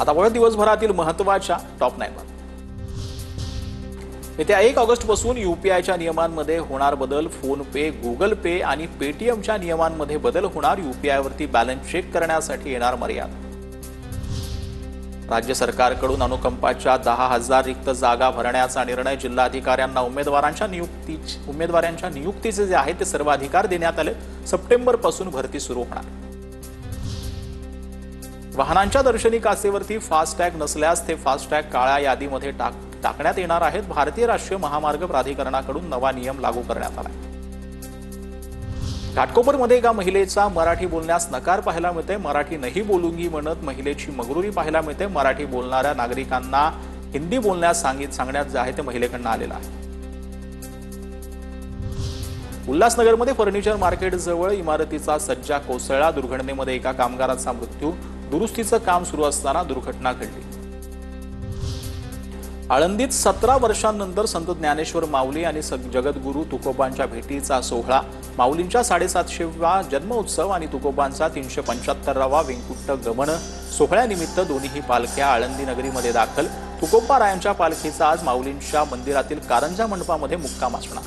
आता वळ दिवसभरातील महत्त्वाच्या टॉप 9 वर। येत्या 1 ऑगस्ट पासून यूपीआयच्या नियमांमध्ये होणार बदल, फोन पे, गुगल पे आणि पेटीएमच्या नियमांमध्ये बदल होणार, यूपीआयवरती बॅलन्स चेक करण्यासाठी येणार मर्यादा। राज्य सरकारकडून अनुकंपाच्या 10,000 रिक्त जागा भरण्याचा निर्णय, जिल्हाधिकाऱ्यांना उमेदवारांच्या नियुक्तीचे जे आहे ते सर्व अधिकार देण्यात आले। सप्टेंबर पासून भरती सुरू होणार। वाहनांच्या दर्शनी काचेवरती फास्टॅग नसल्यास ते फास्टॅग काळ्या यादीमध्ये टाकण्यात येणार आहेत। भारतीय राष्ट्रीय महामार्ग प्राधिकरणाकडून नवा नियम लागू करण्यात आला। घाटकोपरमध्ये एका महिलेचा मराठी बोलण्यास नकार पाहायला मिळते। मराठी नाही बोलूंगी म्हणत महिलेची मगरुरी पाहायला मिळते। मराठी बोलणाऱ्या नागरिकांना हिंदी बोलण्यास सांगण्यात जे आहे ते महिलेकडून आलेलं आहे। उल्हासनगरमध्ये फर्निचर मार्केट जवळ इमारतीचा सज्जा कोसळला। दुर्घटनेमध्ये एका कामगाराचा मृत्यू। दुरुस्तीचं काम सुरू असताना दुर्घटना घडली। आळंदीत 17 वर्षांनंतर संत ज्ञानेश्वर माऊली आणि जगद्गुरू तुकोबांच्या भेटीचा सोहळा। माऊलींच्या 750वा जन्मोत्सव आणि तुकोबांचा 375वा वेंकुट गमन सोहळ्यानिमित्त दोन्ही पालख्या आळंदी नगरीमध्ये दाखल। तुकोबा रायांच्या पालखीचा आज माऊलींच्या मंदिरातील कारंजा मंडपामध्ये मुक्काम असणार।